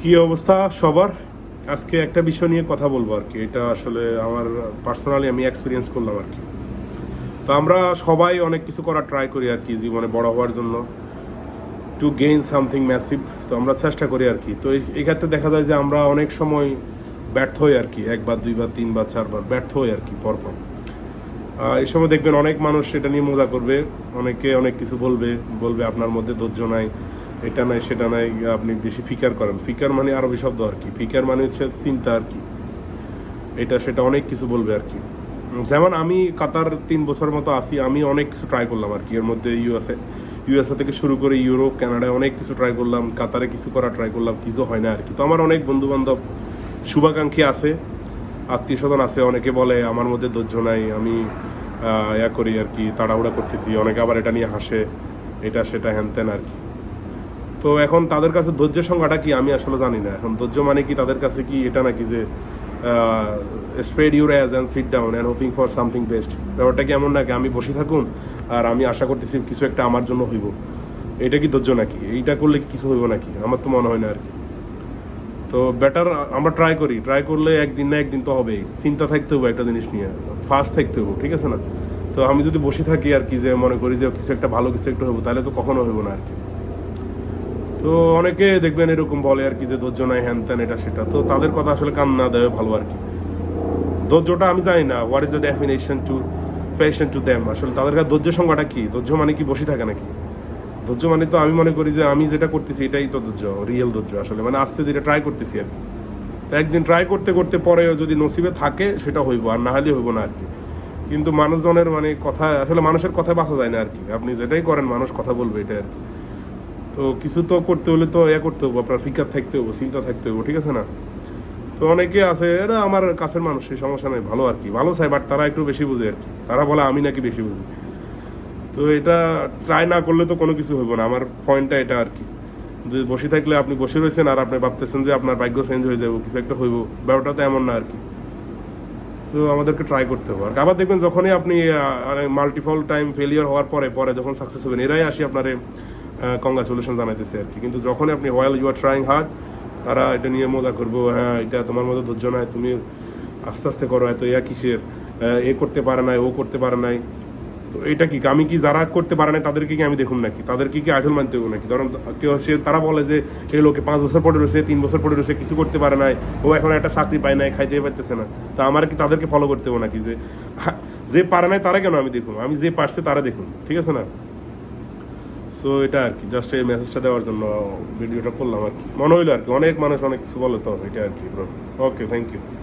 কি অবস্থা সবার? আজকে একটা বিষয় নিয়ে কথা বলবো আর কি। এটা আসলে আমার পার্সোনালি আমি এক্সপিরিয়েন্স করলাম আর কি। তো আমরা সবাই অনেক কিছু করার ট্রাই করি আর কি জীবনে বড় হওয়ার জন্য, টু গেইন সামথিং ম্যাসিভ। তো আমরা চেষ্টা করি আর কি। তো এই ক্ষেত্রে দেখা যায় যে আমরা অনেক সময় ব্যর্থ হই আর কি, একবার দুইবার তিনবার চারবার ব্যর্থ হই আর কি পরপর। এই সময় দেখবেন অনেক মানুষ সেটা নিয়ে মজা করবে, অনেকে অনেক কিছু বলবে, বলবে আপনার মধ্যে ধৈর্য নাই, এটা নাই সেটা নাই, আপনি বেশি ফিকার করেন। ফিকার মানে আরবি শব্দ আর কি, ফিকার মানে হচ্ছে চিন্তা আর কি, এটা সেটা অনেক কিছু বলবে আর কি। যেমন আমি কাতার 3 বছর মতো আসি, আমি অনেক কিছু ট্রাই করলাম আর কি। এর মধ্যে ইউএসএ থেকে শুরু করে ইউরোপ কানাডায় অনেক কিছু ট্রাই করলাম, কাতারে কিছু করা ট্রাই করলাম, কিছু হয় না আর কি। তো আমার অনেক বন্ধু বান্ধব শুভাকাঙ্ক্ষী আছে, আত্মীয় স্বজন আছে, অনেকে বলে আমার মধ্যে ধৈর্য নাই, আমি ইয়া করি আর কি, তাড়াহুড়া করতেছি। অনেকে আবার এটা নিয়ে হাসে, এটা সেটা হ্যান ত্যান আর কি। তো এখন তাদের কাছে ধৈর্যের সংজ্ঞাটা কি আমি আসলে জানি না। এখন ধৈর্য মানে কি তাদের কাছে কি এটা নাকি যে spread your as and sit down and hoping for something best? ব্যাপারটা কি এমন নাকি আমি বসে থাকুন আর আমি আশা করতেছি কিছু একটা আমার জন্য হইব? এটা কি ধৈর্য নাকি? এইটা করলে কি কিছু হইব নাকি? আমার তো মনে হয় না আর কি। তো বেটার আমরা ট্রাই করলে একদিন না একদিন তো হবেই। চিন্তা থাকতে হবে একটা জিনিস নিয়ে, ফার্স্ট থাকতে হবে, ঠিক আছে না? তো আমি যদি বসে থাকি আর কি, যে মনে করি যে কিছু একটা ভালো কিছু একটা হবো, তাহলে তো কখনো হইব না আর কি। তো অনেকে দেখবেন এরকম বলে আর কি যে ধৈর্য নাই, হ্যান ত্যান, এটা সেটা। তো তাদের কথা আসলে কান না দেওয়া ভালো আর কি। ধৈর্যটা আমি জানি না, what is the definition to patient to them. আসলে তাদের কাছে ধৈর্য সংজ্ঞাটা কি? ধৈর্য মানে কি বসে থাকা নাকি? ধৈর্য মানে তো আমি মনে করি যে আমি যেটা করতেছি এটাই তো ধৈর্য, রিয়েল ধৈর্য আসলে। মানে আস্তে ধীরে ট্রাই করতেছি আর কি। তো একদিন ট্রাই করতে করতে পরেও যদি নসিবে থাকে সেটা হইব, আর না হলে হইব না আর কি। কিন্তু মানুষজনের মানে কথা, আসলে মানুষের কথা বাঁচা যায় না আর কি। আপনি যেটাই করেন মানুষ কথা বলবে, এটা আর কি। তো কিছু তো করতে হলে তো করতে হবো, আপনার ফিকার থাকতে হবো, চিন্তা থাকতে হবো, ঠিক আছে না? তো অনেকে আছে, এরা আমার কাছের মানুষ, সেই সমস্যা নেই, ভালো আর কি, ভালো চাই, বাট তারা একটু বেশি বুঝে আর কি। তারা বলে আমি নাকি বেশি বুঝি। তো এটা ট্রাই না করলে তো কোনো কিছু হইব না, আমার পয়েন্টটা এটা আর কি। যদি বসে থাকলে আপনি বসে রয়েছেন আর আপনি ভাবতেছেন যে আপনার ভাগ্য চেঞ্জ হয়ে যাবো, কিছু একটা হইব, ব্যাপারটা তো এমন না আর কি। সো আমাদেরকে ট্রাই করতে হবে আর কি। আবার দেখবেন যখনই আপনি মাল্টিপল টাইম ফেলিয়ার হওয়ার পরে পরে যখন সাকসেস হবেন, এরাই আসি আপনারে কংগ্রাচুলেশন জানাইতেছে আর কি। কিন্তু যখনই আপনি while you are trying hard, তারা এটা নিয়ে মজা করবো, হ্যাঁ এটা তোমার মতো ধৈর্য নাই, তুমি আস্তে আস্তে করো, এত কিসের, এ করতে পারে নাই, ও করতে পারে নাই। তো এটা কি আমি কি যারা করতে পারে না তাদেরকে কি আমি দেখুন নাকি? তাদেরকে কি আইডল মানতে হবে নাকি? ধরুন কেউ সে, তারা বলে যে এই লোকে 5 বছর পড়ে রয়েছে, 3 বছর পড়ে রয়েছে, কিছু করতে পারে নাই, ও এখন একটা চাকরি পায় নাই, খাইতে পারতেছে না। তা আমার কি তাদেরকে ফলো করতে হবে নাকি? যে পারে নাই তারা কেন আমি দেখুন, আমি যে পারছে তারা দেখুন, ঠিক আছে না? সো এটা আর কি, জাস্ট এই মেসেজটা দেওয়ার জন্য ভিডিওটা করলাম আর কি। মনে হইলো আর কি অনেক মানুষ অনেক কিছু বলে, তো এটা আর কি ব্রো। Okay, thank you.